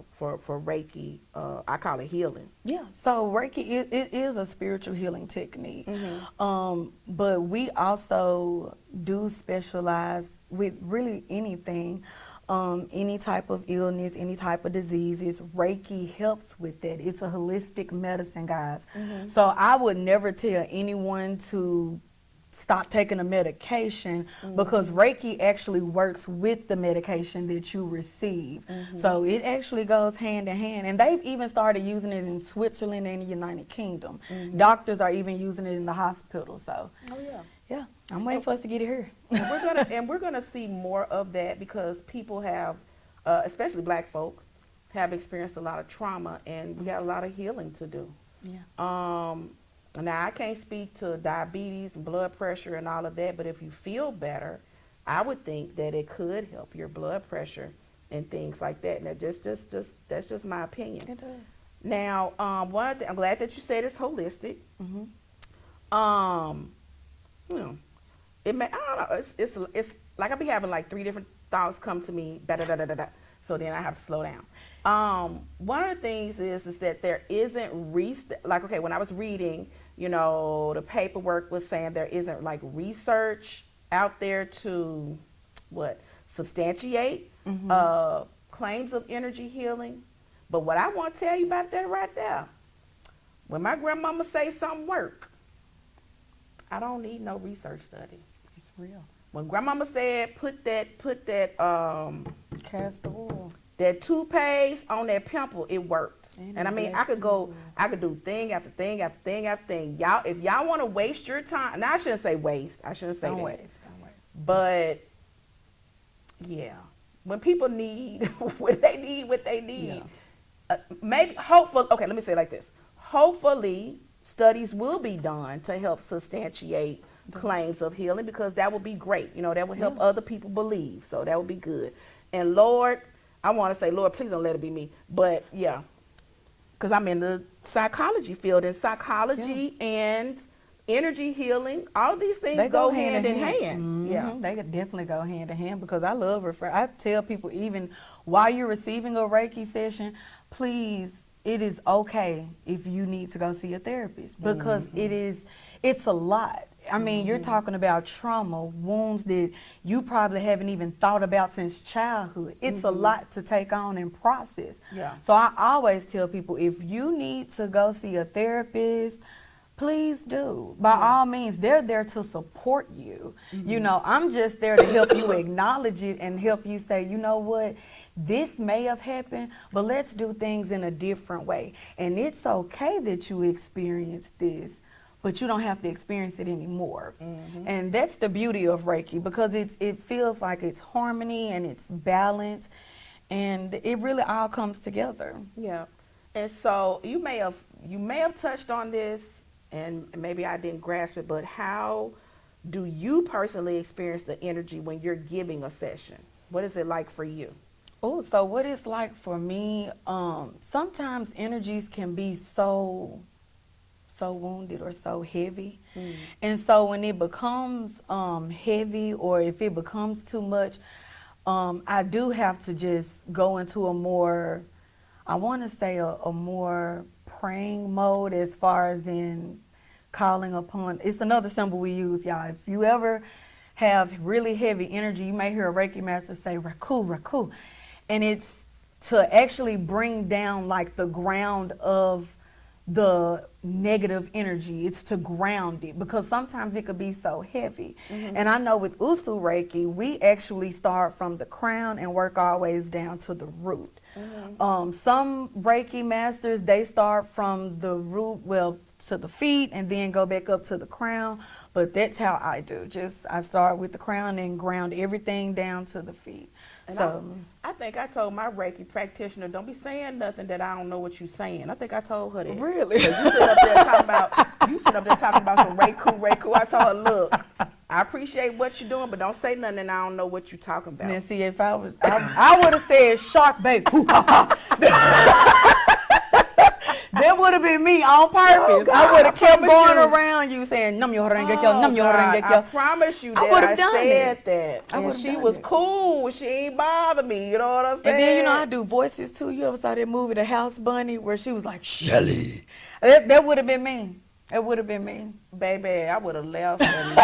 for Reiki. I call it healing. Yeah, so Reiki it is a spiritual healing technique, but we also do specialize with really anything, any type of illness, any type of diseases. Reiki helps with that. It's a holistic medicine, guys. So I would never tell anyone to stop taking a medication because Reiki actually works with the medication that you receive. So it actually goes hand in hand. And they've even started using it in Switzerland and the United Kingdom. Doctors are even using it in the hospital. So Oh yeah. yeah, I'm waiting for us to get it here. And we're gonna see more of that because people have, especially Black folk, have experienced a lot of trauma, and we got a lot of healing to do. Yeah. Now I can't speak to diabetes and blood pressure and all of that, but if you feel better, I would think that it could help your blood pressure and things like that. Now, just that's just my opinion. It does. Now, I'm glad that you said it's holistic. You know, I don't know. It's like I be having like 3 different thoughts come to me. Da da da da da. So then I have to slow down. One of the things is that there isn't like, okay, when I was reading, the paperwork was saying there isn't like research out there to substantiate claims of energy healing. But what I want to tell you about that right there, when my grandmama say something work, I don't need no research study. It's real. When grandmama said put that Castor oil. that toothpaste on that pimple, it worked. And And I mean, black I could do thing after thing after thing after thing. Y'all, if y'all want to waste your time, now I shouldn't say waste. I shouldn't say Don't that. waste. Don't waste. But yeah, when people need what they need, maybe, hopefully, okay, let me say it like this. Hopefully, studies will be done to help substantiate claims of healing, because that would be great. That would help other people believe. So that would be good. And Lord, I want to say, Lord, please don't let it be me. But yeah, because I'm in the psychology field, and psychology and energy healing, all of these things They go hand in hand. Mhm. Yeah. They could definitely go hand in hand, because I love I tell people, even while you're receiving a Reiki session, please, it is okay if you need to go see a therapist, because it's a lot. I mean, you're talking about trauma, wounds that you probably haven't even thought about since childhood. It's a lot to take on and process. Yeah. So I always tell people, if you need to go see a therapist, please do. By all means, they're there to support you. I'm just there to help you acknowledge it and help you say, you know what, this may have happened, but let's do things in a different way. And it's okay that you experienced this, but you don't have to experience it anymore. And that's the beauty of Reiki, because it feels like it's harmony and it's balance, and it really all comes together. Yeah. And so you may have touched on this, and maybe I didn't grasp it, but how do you personally experience the energy when you're giving a session? What is it like for you? Oh, so what it's like for me, sometimes energies can be so wounded or so heavy. And so when it becomes heavy, or if it becomes too much, I do have to just go into a more, I want to say a more praying mode, as far as in calling upon. It's another symbol we use, y'all. If you ever have really heavy energy, you may hear a Reiki master say, Raku, Raku. And to actually bring down like the ground of the negative energy. It's to ground it, because sometimes it could be so heavy. And I know with Usu Reiki, we actually start from the crown and work our ways down to the root. Some Reiki masters, they start from the root, well, to the feet, and then go back up to the crown. But that's how I do. Just I start with the crown and ground everything down to the feet. And So I think I told my Reiki practitioner, don't be saying nothing that I don't know what you're saying. I think I told her that. really, You sit up there talking about some Reiku. I told her, look, I appreciate what you're doing, but don't say nothing and I don't know what you're talking about. and see, if I was, I would have said shark bait. That would have been me on purpose. God, I would have I kept promise going you. around you saying, "Nam yo horengekyo, nam yo God, I horengekyo." promise you I that would've I done said it. that. I And would've she done was it. cool. She ain't bother me. You know what I'm saying? And then you know I do voices too. You ever saw that movie, The House Bunny, where she was like Shelly? That would have been me. It would have been me. Baby, I would have left and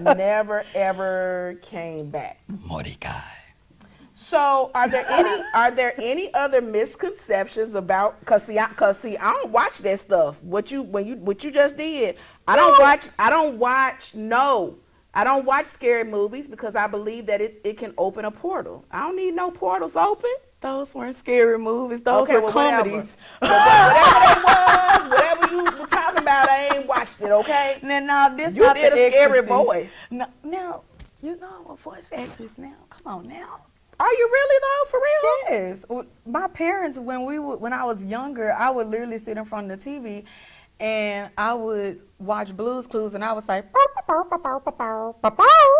never ever came back. Mordecai. So, are there any other misconceptions about? Cause see, I don't watch that stuff. What you just did. I don't watch scary movies because I believe that it can open a portal. I don't need no portals open. Those weren't scary movies. Those were comedies. Whatever you were talking about, I ain't watched it. Okay. Now this You not did The a scary Exorcist. voice. No, now you know I'm a voice actress now. Come on now. Are you really though? For real? Yes. My parents, when I was younger, I would literally sit in front of the TV and I would watch Blue's Clues and I would say, "Bow, bow, bow, bow, bow, bow, bow, bow."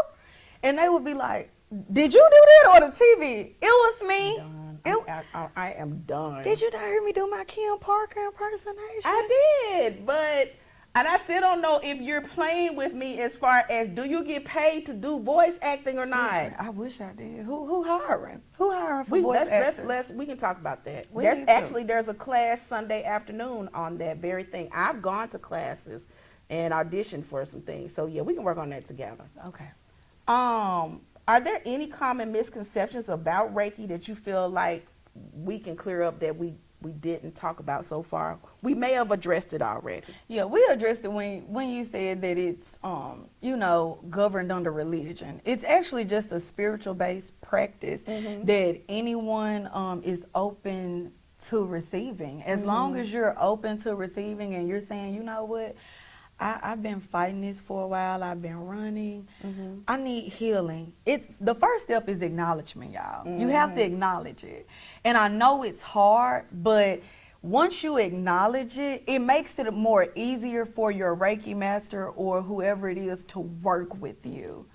And they would be like, "Did you do that on the TV?" It was me. I am done. Did you not hear me do my Kim Parker impersonation? I did, and I still don't know if you're playing with me as far as do you get paid to do voice acting or not? I wish I did. Who hiring? Who hiring for voice actors? We can talk about that. We need to. There's a class Sunday afternoon on that very thing. I've gone to classes and auditioned for some things. So yeah, we can work on that together. Okay. Are there any common misconceptions about Reiki that you feel like we can clear up that we didn't talk about so far? We may have addressed it already. Yeah, we addressed it when you said that it's governed under religion. It's actually just a spiritual based practice that anyone is open to receiving. As long as you're open to receiving and you're saying, you know what, I've been fighting this for a while. I've been running. I need healing. It's the first step is acknowledgement, y'all. You have to acknowledge it. And I know it's hard, but once you acknowledge it, it makes it more easier for your Reiki master or whoever it is to work with you.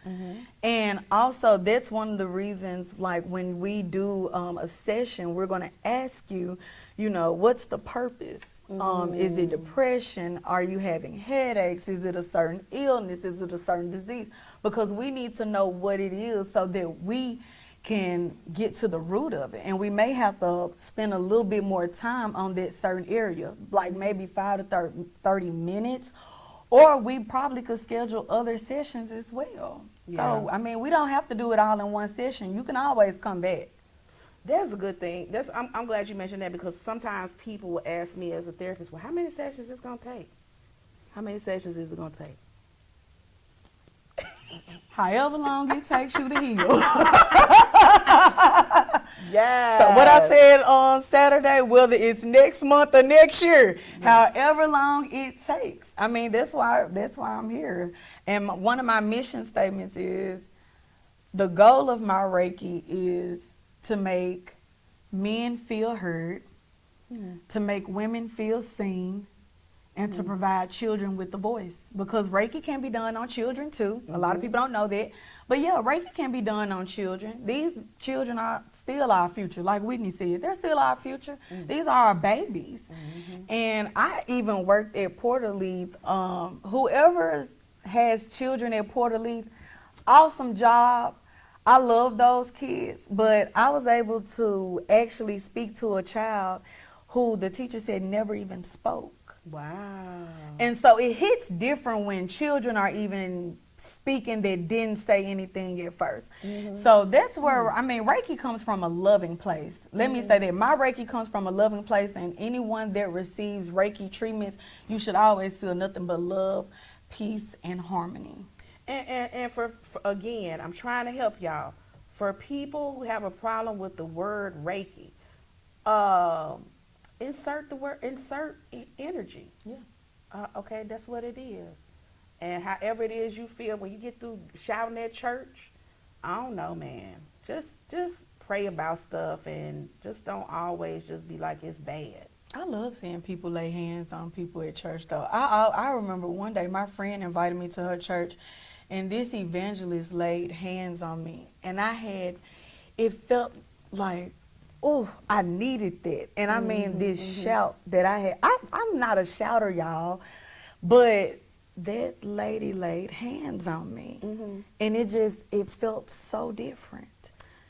And also, that's one of the reasons, like when we do a session, we're going to ask you, what's the purpose? Is it depression? Are you having headaches? Is it a certain illness? Is it a certain disease? Because we need to know what it is so that we can get to the root of it. And we may have to spend a little bit more time on that certain area, like maybe 5 to 30 minutes, or we probably could schedule other sessions as well. Yeah. So, I mean, we don't have to do it all in one session. You can always come back. That's a good thing. I'm glad you mentioned that because sometimes people will ask me as a therapist, well, how many sessions is it going to take? How many sessions is it going to take? However long it takes you to heal. Yeah. So what I said on Saturday, whether it's next month or next year, however long it takes. I mean, that's why I'm here. And one of my mission statements is the goal of my Reiki is to make men feel heard, to make women feel seen, and to provide children with the voice. Because Reiki can be done on children too. A lot of people don't know that. But yeah, Reiki can be done on children. These children are still our future. Like Whitney said, they're still our future. These are our babies. And I even worked at Port Elite. Whoever has children at Port Elite, awesome job. I love those kids. But I was able to actually speak to a child who the teacher said never even spoke. Wow. And so it hits different when children are even speaking that didn't say anything at first. So that's where, I mean, Reiki comes from a loving place. Let me say that. My Reiki comes from a loving place, and anyone that receives Reiki treatments, you should always feel nothing but love, peace, and harmony. And for again, I'm trying to help y'all. For people who have a problem with the word Reiki, insert the word, energy. Yeah. Okay, that's what it is. And however it is you feel when you get through shouting at church, I don't know, man. Just pray about stuff and just don't always just be like it's bad. I love seeing people lay hands on people at church, though. I remember one day my friend invited me to her church, and this evangelist laid hands on me, and it felt like, oh, I needed that. And I mean, this shout that I had, I'm not a shouter, y'all, but that lady laid hands on me, and it felt so different.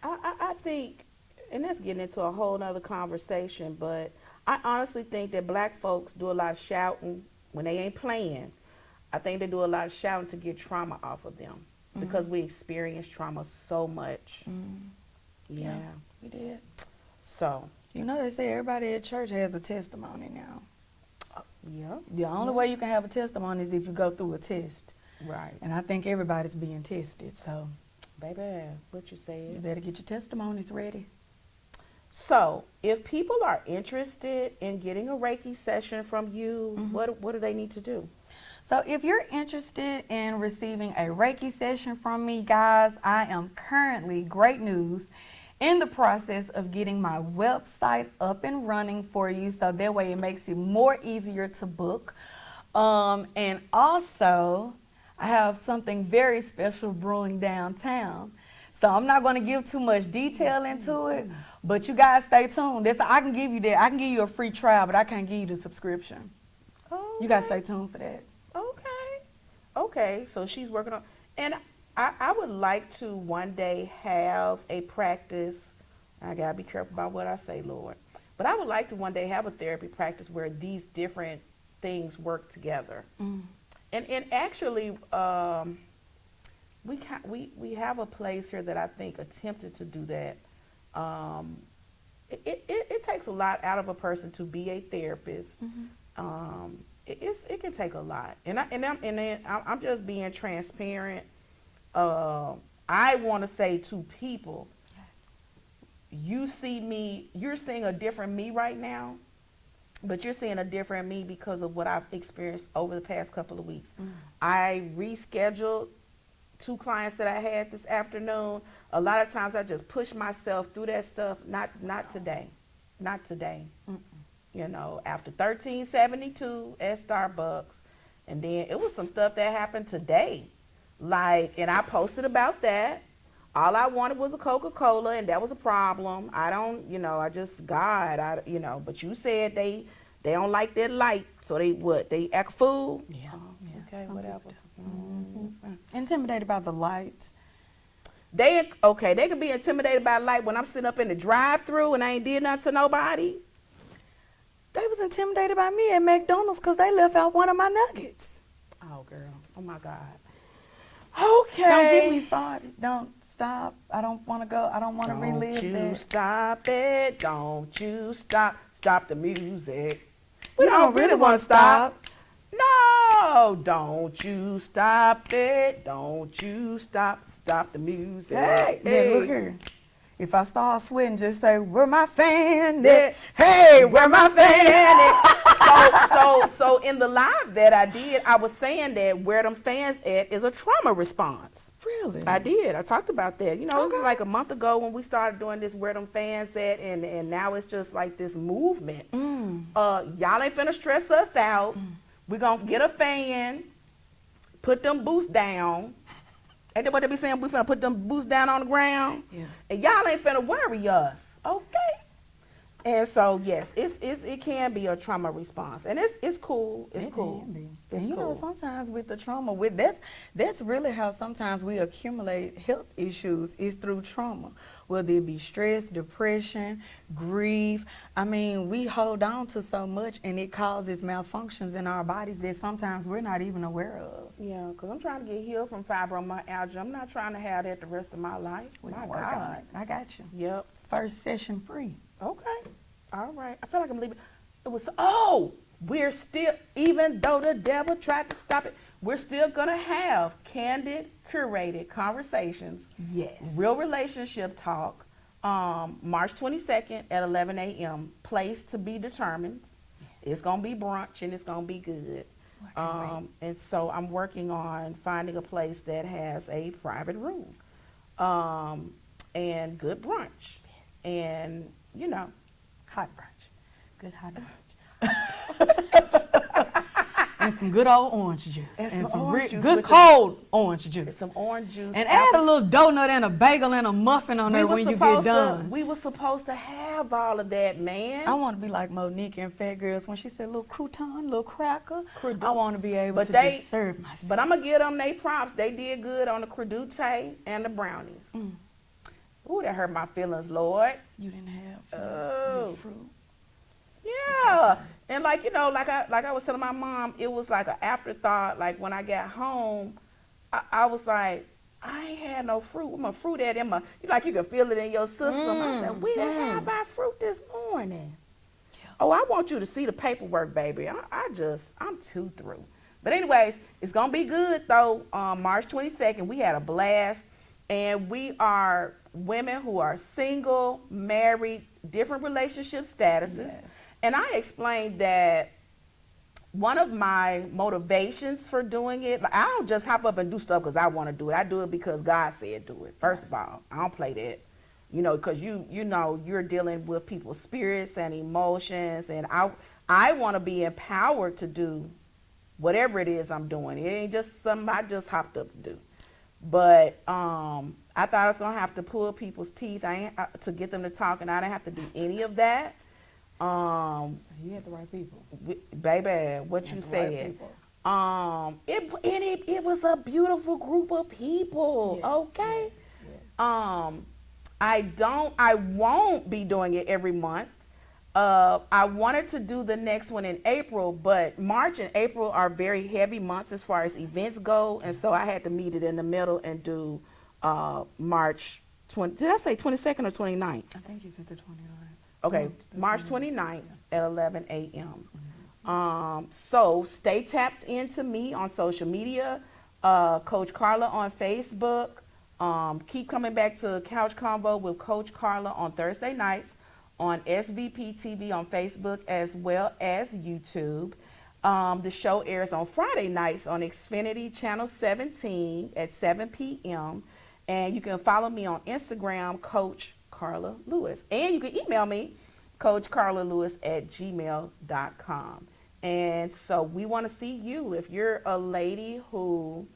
I think, and that's getting into a whole nother conversation, but I honestly think that black folks do a lot of shouting when they ain't playing. I think they do a lot of shouting to get trauma off of them because we experience trauma so much. Yeah. We did. So. You know, they say everybody at church has a testimony now. Yeah. The only way you can have a testimony is if you go through a test. Right. And I think everybody's being tested, so. Baby, what you You said. better get your testimonies ready. So, if people are interested in getting a Reiki session from you, what do they need to do? So if you're interested in receiving a Reiki session from me, guys, I am currently, great news, in the process of getting my website up and running for you, so that way it makes it more easier to book. And also, I have something very special brewing downtown. So I'm not going to give too much detail into it, but you guys stay tuned. I can give you that. I can give you a free trial, but I can't give you the subscription. Okay. You guys stay tuned for that. Okay, so she's working on, and I would like to one day have a practice. I gotta be careful about what I say, Lord. But I would like to one day have a therapy practice where these different things work together. And actually, we have a place here that I think attempted to do that. It takes a lot out of a person to be a therapist. It can take a lot, and I'm just being transparent. I want to say to people, you see me, you're seeing a different me right now, but you're seeing a different me because of what I've experienced over the past couple of weeks. I rescheduled 2 clients that I had this afternoon. A lot of times I just push myself through that stuff. Not today. You know, after 1372 at Starbucks, and then it was some stuff that happened today. And I posted about that. All I wanted was a Coca-Cola, and that was a problem. But you said they don't like that light, so they act a fool? Yeah. Okay, whatever. Intimidated by the lights. They could be intimidated by light when I'm sitting up in the drive-thru and I ain't did nothing to nobody. They was intimidated by me at McDonald's because they left out one of my nuggets. Oh, girl. Oh, my God. Okay. Don't get me started. Don't stop. I don't want to go. I don't want to relive that. Don't you stop it. Don't you stop. Stop the music. We don't really want to stop. No, don't you stop it. Don't you stop. Stop the music. Hey, then look here. If I start sweating, just say, "Where my fan at? Yeah. Hey, where my fan at?" So in the live that I did, I was saying that where them fans at is a trauma response. Really? I did. I talked about that. You know, It was Okay. like a month ago when we started doing this where them fans at, and now it's just like this movement. Y'all ain't finna stress us out. We're gonna get a fan, put them boots down. Ain't that what they be saying? We finna put them boots down on the ground? Yeah. And y'all ain't finna worry us, okay? And so yes, it can be a trauma response, and it's cool. It's It cool. can be. It's And you know, cool. sometimes with the trauma, that's really how sometimes we accumulate health issues is through trauma, whether it be stress, depression, grief. I mean, we hold on to so much, and it causes malfunctions in our bodies that sometimes we're not even aware of. Yeah, because I'm trying to get healed from fibromyalgia. I'm not trying to have that the rest of my life. We My can work on God. it. I got you. Yep. First session free. Okay. All right. I feel like I'm leaving. It was, we're still, even though the devil tried to stop it, we're still going to have candid, curated conversations, Yes. real relationship talk, March 22nd at 11 a.m., place to be determined. It's going to be brunch and it's going to be good. I can't wait. And so I'm working on finding a place that has a private room and good brunch. And, you know, Hot brunch. Good hot brunch. And some good old orange juice. And some orange juice good with cold orange juice. some orange juice. And add a little donut and a bagel and a muffin on there when you get done. We were supposed to have all of that, man. I want to be like Monique in Fat Girls when she said little crouton, little cracker. I want to be able But to they- just serve myself. But I'm going to give them their props. They did good on the credute and the brownies. Ooh, that hurt my feelings, Lord. You didn't have Oh. fruit. Yeah. And like, you know, like I was telling my mom, it was like an afterthought. Like when I got home, I was like, I ain't had no fruit. Where my fruit at in my, like you can feel it in your system. I said, we didn't have our fruit this morning. Yeah. Oh, I want you to see the paperwork, baby. I'm too through. But anyways, it's going to be good though. March 22nd, we had a blast. And we are women who are single, married, different relationship statuses. Yes. And I explained that one of my motivations for doing it, like, I don't just hop up and do stuff because I want to do it. I do it because God said do it. First of all, I don't play that, you know, because you know you're dealing with people's spirits and emotions, and I want to be empowered to do whatever it is I'm doing. It ain't just something I just hopped up to do. But I thought I was gonna have to pull people's teeth to get them to talk, and I didn't have to do any of that. You had the right people. Baby, what you said. It was a beautiful group of people. Yes, Okay. yes. I won't be doing it every month. I wanted to do the next one in April, but March and April are very heavy months as far as events go, and so I had to meet it in the middle and do March 20. Did I say 22nd or 29th? I think you said the 29th. Okay, March 29th at 11 a.m. So stay tapped into me on social media, Coach Karla on Facebook. Keep coming back to Couch Convo with Coach Karla on Thursday nights on SVP TV on Facebook as well as YouTube. The show airs on Friday nights on Xfinity Channel 17 at 7 p.m. And you can follow me on Instagram, Coach Karla Lewis. And you can email me, coachkarlalewis@gmail.com. And so we want to see you. If you're a lady who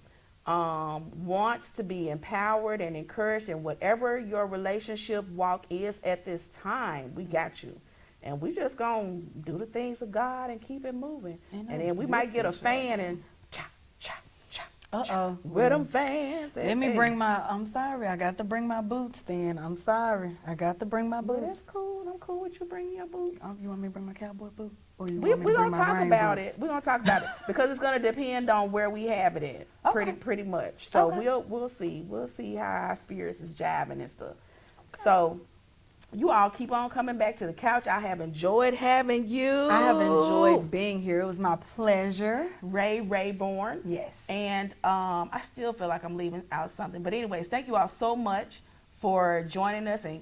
wants to be empowered and encouraged in whatever your relationship walk is at this time, we got you. And we just gonna do the things of God and keep it moving. And then we might get a fan and chop, chop, chop. Uh-oh. Where them fans at? Let me bring I'm sorry, I got to bring my boots then. I'm sorry. I got to bring my But boots. that's cool. I'm cool with you bringing your boots. You want me to bring my cowboy boots? Or you We're want me to bring gonna my talk rain about boots? it. We're gonna talk about it because it's gonna depend on where we have it at. Okay. Pretty much. So Okay. we'll see. We'll see how our spirits is jiving and stuff. So you all keep on coming back to the couch. I have enjoyed having you. I have enjoyed being here. It was my pleasure. Ray Rayborn. Yes. And I still feel like I'm leaving out something. But anyways, thank you all so much for joining us and